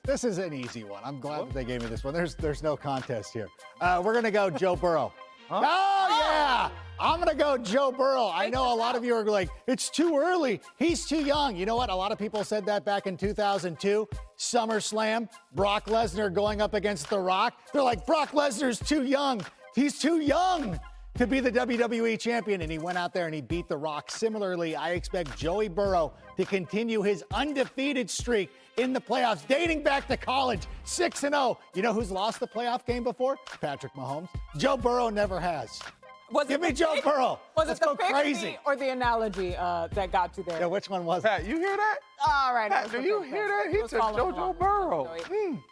This is an easy one. I'm glad that they gave me this one. There's no contest here. We're going to go Joe Burrow. Huh? Oh, yeah. I'm going to go Joe Burrow. I know a lot of you are like, it's too early. He's too young. You know what? A lot of people said that back in 2002. SummerSlam, Brock Lesnar going up against The Rock. They're like, Brock Lesnar's too young. He's too young to be the WWE champion, and he went out there and he beat The Rock. Similarly, I expect Joey Burrow to continue his undefeated streak in the playoffs, dating back to college, 6-0. You know who's lost the playoff game before? Patrick Mahomes. Joe Burrow never has. Give me Joe Burrow. Was it the crazy or the analogy that got you there? Yeah, which one was it? Pat, you hear that? All right. Pat, do you hear that? He took JoJo Burrow.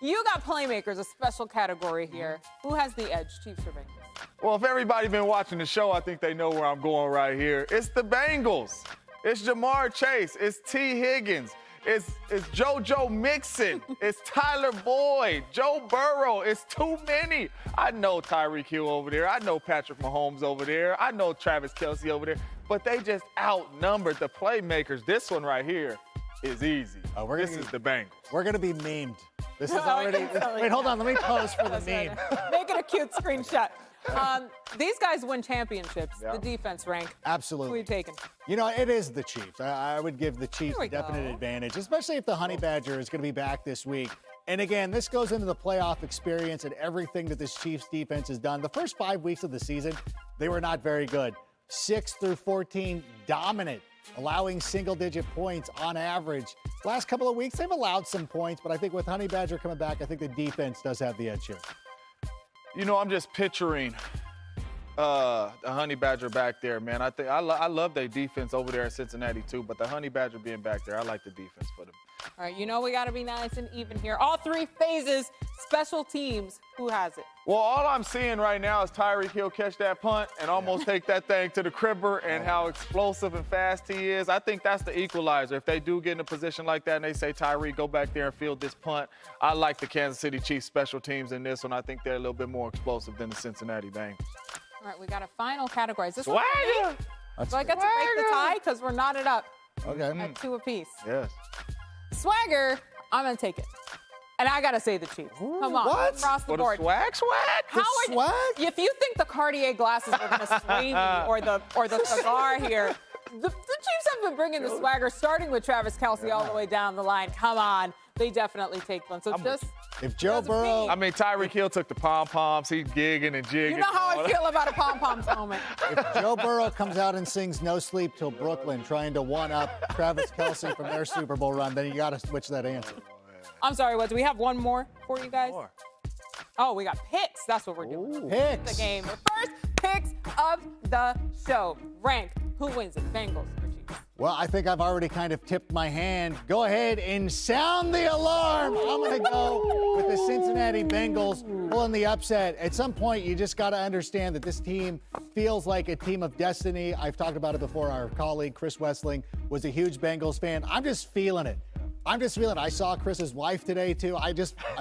You got playmakers, a special category here. Who has the edge, Chiefs or Bengals? Well, if everybody been watching the show, I think they know where I'm going right here. It's the Bengals. It's Jamar Chase. It's T. Higgins. It's JoJo Mixon. It's Tyler Boyd. Joe Burrow. It's too many. I know Tyreek Hill over there. I know Patrick Mahomes over there. I know Travis Kelce over there. But they just outnumbered the playmakers. This one right here is easy. This is the Bengals. We're going to be memed. This is already. Wait, hold on. Let me pose for the meme. Make it a cute screenshot. These guys win championships. Yeah. The defense rank. Absolutely. Who are you taking? You know, it is the Chiefs. I would give the Chiefs a definite advantage, especially if the Honey Badger is going to be back this week. And again, this goes into the playoff experience and everything that this Chiefs defense has done. The first 5 weeks of the season, they were not very good. 6 through 14, dominant, allowing single-digit points on average. Last couple of weeks, they've allowed some points, but I think with Honey Badger coming back, I think the defense does have the edge here. You know, I'm just picturing the Honey Badger back there, man. I love their defense over there at Cincinnati too, but the Honey Badger being back there, I like the defense for them. All right, you know we got to be nice and even here. All three phases, special teams. Who has it? Well, all I'm seeing right now is Tyreek Hill catch that punt and almost take that thing to the cribber, and how explosive and fast he is. I think that's the equalizer. If they do get in a position like that and they say, Tyreek, go back there and field this punt, I like the Kansas City Chiefs special teams in this one. I think they're a little bit more explosive than the Cincinnati Bengals. All right, we got a final category. Is this Swagger! So I get to break the tie because we're knotted up at 2 apiece. Yes. Swagger, I'm going to take it. And I got to say the Chiefs. Come on, what? across the For board. the swag? Swag? If you think the Cartier glasses are going to sway me or the cigar here, the Chiefs have been bringing the swagger, starting with Travis Kelce all the way down the line. Come on. They definitely take one. So if Joe Burrow... I mean, Tyreek Hill took the pom-poms. He's gigging and jigging. You know how I feel about a pom-poms moment. If Joe Burrow comes out and sings No Sleep Till Brooklyn, trying to one-up Travis Kelce from their Super Bowl run, then you got to switch that answer. I'm sorry, what? Do we have one more for you guys? Oh, we got picks. That's what we're doing. Picks. The game. The first picks of the show. Rank. Who wins it? Bengals or Chiefs? Well, I think I've already kind of tipped my hand. Go ahead and sound the alarm. I'm going to go with the Cincinnati Bengals pulling the upset. At some point, you just got to understand that this team feels like a team of destiny. I've talked about it before. Our colleague, Chris Wessling, was a huge Bengals fan. I'm just feeling it. I saw Chris's wife today, too.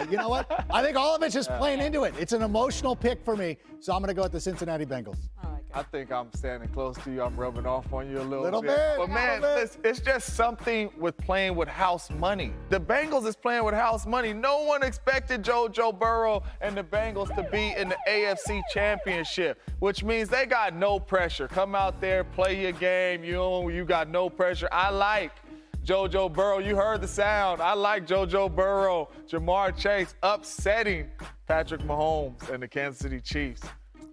You know what? I think all of it's just playing into it. It's an emotional pick for me, so I'm going to go with the Cincinnati Bengals. I think I'm standing close to you. I'm rubbing off on you a little bit. But, man, it's just something with playing with house money. The Bengals is playing with house money. No one expected Joe Burrow and the Bengals to be in the AFC Championship, which means they got no pressure. Come out there, play your game. You got no pressure. I like JoJo Burrow. You heard the sound. I like JoJo Burrow. Jamar Chase upsetting Patrick Mahomes and the Kansas City Chiefs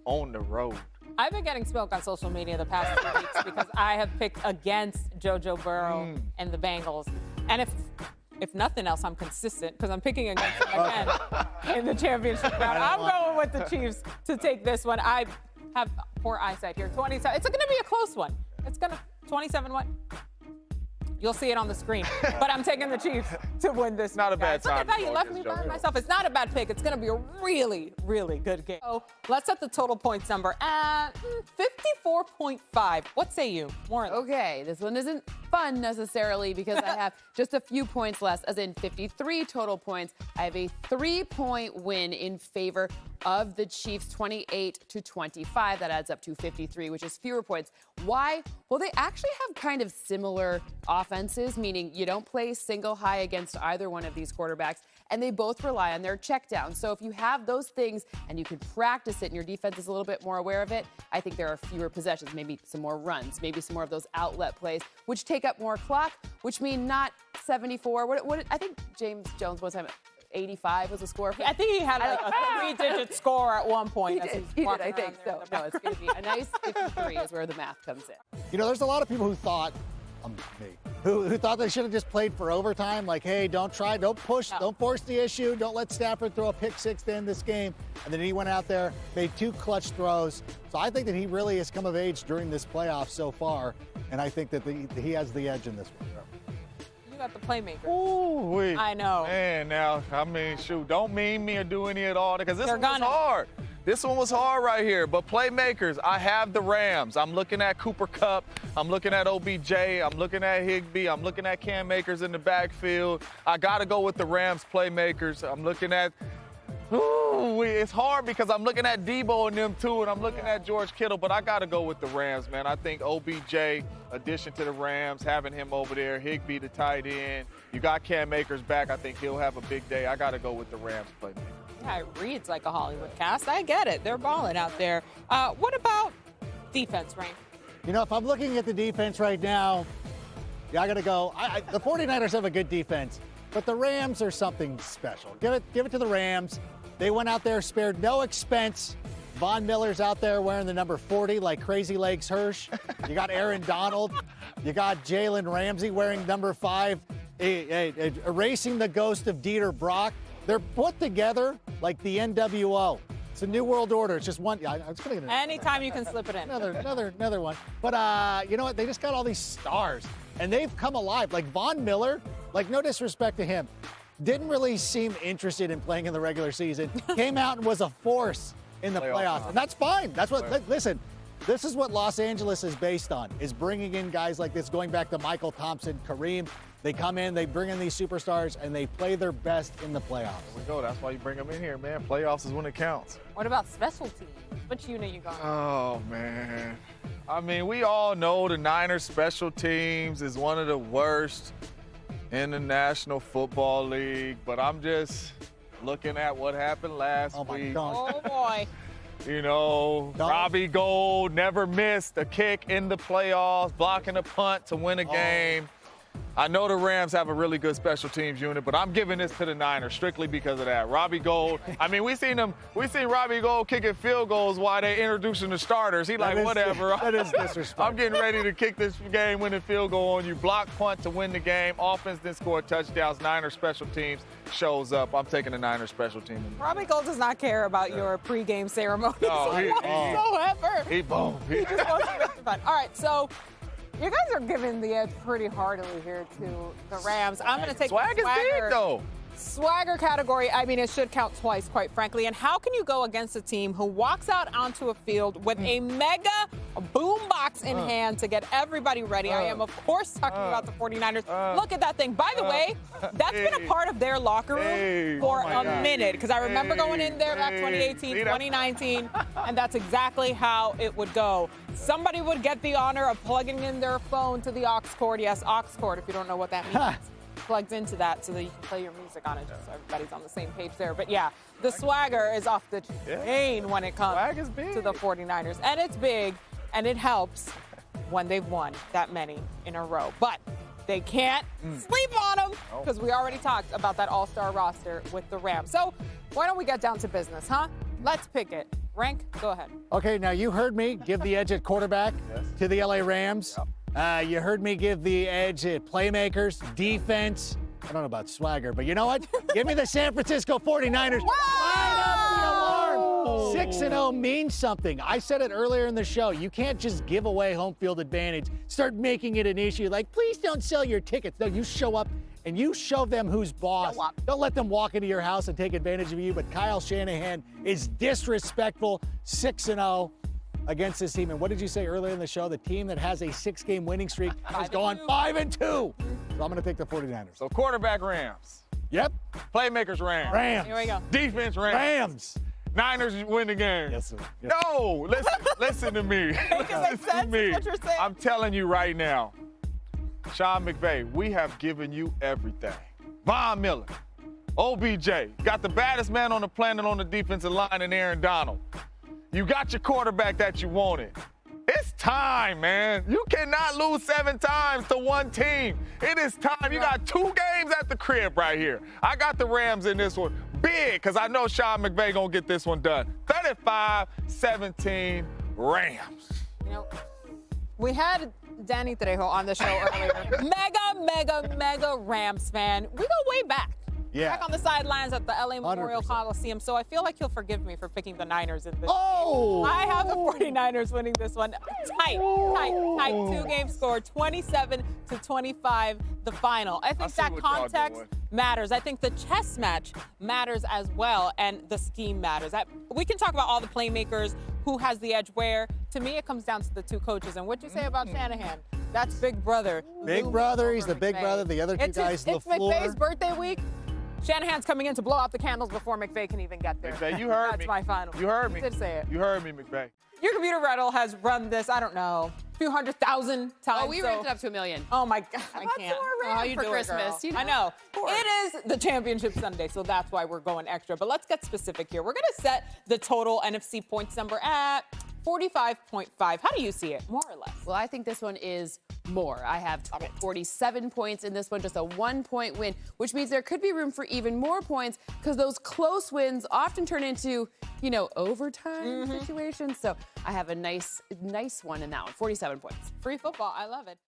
on the road. I've been getting smoke on social media the past 2 weeks because I have picked against JoJo Burrow and the Bengals. And if nothing else, I'm consistent because I'm picking against them again in the championship round. I'm going with the Chiefs to take this one. I have poor eyesight here. 27. It's going to be a close one. It's going to 27-1. You'll see it on the screen. But I'm taking the Chiefs to win this. Not a bad time. Look at that. You left me by myself. It's not a bad pick. It's going to be a really, really good game. So let's set the total points number at 54.5. What say you? Warren? Okay, this one isn't fun necessarily because I have just a few points less, as in 53 total points. I have a 3-point win in favor of the Chiefs, 28-25. That adds up to 53, which is fewer points. Why? Well, they actually have kind of similar offenses, meaning you don't play single high against either one of these quarterbacks. and they both rely on their check down. So if you have those things and you can practice it and your defense is a little bit more aware of it, I think there are fewer possessions, maybe some more runs, maybe some more of those outlet plays, which take up more clock, which mean not 74. What I think James Jones was having 85 was the score. I think he had like a 3-digit score at one point. He as did, he's he did, walking I think around there so. in the No, it's going to be a nice 53 is where the math comes in. You know, there's a lot of people who thought, me, who thought they should have just played for overtime. Like, hey, don't push, don't force the issue. Don't let Stafford throw a pick six to end this game. And then he went out there, made 2 clutch throws. So I think that he really has come of age during this playoff so far. And I think that he has the edge in this one. You got the playmaker. Ooh, I know. Man, now, I mean, shoot, don't mean me or do any at all, because this They're one was gonna. hard. This one was hard right here. But playmakers, I have the Rams. I'm looking at Cooper Kupp. I'm looking at OBJ. I'm looking at Higbee. I'm looking at Cam Akers in the backfield. I got to go with the Rams playmakers. I'm looking at it's hard because I'm looking at Debo and them too, and I'm looking at George Kittle, but I got to go with the Rams, man. I think OBJ, addition to the Rams, having him over there, Higbee the tight end. You got Cam Akers back. I think he'll have a big day. I got to go with the Rams playmaker. Yeah, it reads like a Hollywood cast. I get it. They're balling out there. What about defense, Rain? You know, if I'm looking at the defense right now, yeah, I got to go. The 49ers have a good defense, but the Rams are something special. Give it to the Rams. They went out there, spared no expense. Von Miller's out there wearing the number 40 like Crazy Legs Hirsch. You got Aaron Donald. You got Jalen Ramsey wearing number 5, erasing the ghost of Dieter Brock. They're put together like the NWO. It's a new world order. It's just one. I was gonna get Anytime you can slip it in. another one. But you know what? They just got all these stars, and they've come alive. Like Von Miller, like no disrespect to him, didn't really seem interested in playing in the regular season. Came out and was a force in the playoffs, and that's fine. That's what. Listen, this is what Los Angeles is based on: is bringing in guys like this. Going back to Michael Thompson, Kareem. They come in, they bring in these superstars, and they play their best in the playoffs. There we go. That's why you bring them in here, man. Playoffs is when it counts. What about special teams? Which unit you got? Oh, man. I mean, we all know the Niners special teams is one of the worst in the National Football League, but I'm just looking at what happened last week. Oh, boy. You know, Robbie Gould never missed a kick in the playoffs, blocking a punt to win a game. I know the Rams have a really good special teams unit, but I'm giving this to the Niners strictly because of that. Robbie Gould. I mean, we seen Robbie Gould kicking field goals while they introducing the starters. He like, whatever. That is disrespectful. I'm getting ready to kick this game-winning field goal on you. Block punt to win the game. Offense then score touchdowns. Niners special teams shows up. I'm taking the Niners special team. Robbie Gould does not care about your pregame ceremony whatsoever. He boom. He just wants to have fun. All right, so you guys are giving the edge pretty heartily here to the Rams. I'm going to take Swag the is big, though. Swagger category. I mean, it should count twice, quite frankly. And how can you go against a team who walks out onto a field with a mega boombox in hand to get everybody ready? I am, of course, talking about the 49ers. Look at that thing. By the way, that's been a part of their locker room for a minute, because I remember going in there back 2018, 2019, and that's exactly how it would go. Somebody would get the honor of plugging in their phone to the aux cord. Yes, aux cord, if you don't know what that means. Plugged into that so that you can play your music on it, just so everybody's on the same page there. But yeah, the swagger is off the chain when it comes to the 49ers. And it's big, and it helps when they've won that many in a row. But they can't sleep on them, because we already talked about that all-star roster with the Rams. So why don't we get down to business, huh? Let's pick it. Rank, go ahead. Okay, now you heard me give the edge at quarterback to the LA Rams. Yep. You heard me give the edge at playmakers, defense. I don't know about swagger, but you know what? Give me the San Francisco 49ers. Line up the alarm. 6-0 means something. I said it earlier in the show. You can't just give away home field advantage. Start making it an issue. Like, please don't sell your tickets. No, you show up and you show them who's boss. Don't let them walk into your house and take advantage of you. But Kyle Shanahan is disrespectful. 6-0. Against this team. And what did you say earlier in the show? The team that has a 6-game winning streak is going 5-2. So I'm going to pick the 49ers. So quarterback Rams. Yep. Playmakers Rams. Rams. Here we go. Defense Rams. Rams. Niners win the game. Yes, sir. Yes. No, listen to me. Listen sense, to me. what you're saying. I'm telling you right now, Sean McVay, we have given you everything. Von Miller, OBJ, got the baddest man on the planet on the defensive line in Aaron Donald. You got your quarterback that you wanted. It's time, man. You cannot lose 7 times to one team. It is time. You got 2 games at the crib right here. I got the Rams in this one big because I know Sean McVay going to get this one done. 35-17 Rams. You know, we had Danny Trejo on the show earlier. Mega Rams fan. We go way back. Yeah. Back on the sidelines at the LA Memorial 100%. Coliseum. So I feel like he'll forgive me for picking the Niners in this. Oh! I have the 49ers winning this one. Tight. 2-game score, 27-25, the final. I think see that what y'all context doing. matters. I think the chess match matters as well, and the scheme matters. We can talk about all the playmakers, who has the edge where. To me, it comes down to the 2 coaches. And what'd you say about Shanahan? That's Big Brother. Big looming brother, he's over the big McVay. brother, the other 2 guys on the It's floor. McVay's birthday week. Shanahan's coming in to blow out the candles before McVay can even get there. McVay, you heard me. That's my final. You heard me. Did say it. You heard me, McVay. Your computer rattle has run this, I don't know, a few 100,000 times. Oh, we ramped it up to $1 million. Oh my God, I about can't. some more Oh, how RAM you for doing, Christmas, girl? you know? I know. Of course. It is the championship Sunday, so that's why we're going extra. But let's get specific here. We're going to set the total NFC points number at 45.5. How do you see it, more or less? Well, I think this one is more. I have 47 points in this one, just a 1-point win, which means there could be room for even more points because those close wins often turn into, overtime situations. So I have a nice one in that one, 47 points. Free football, I love it.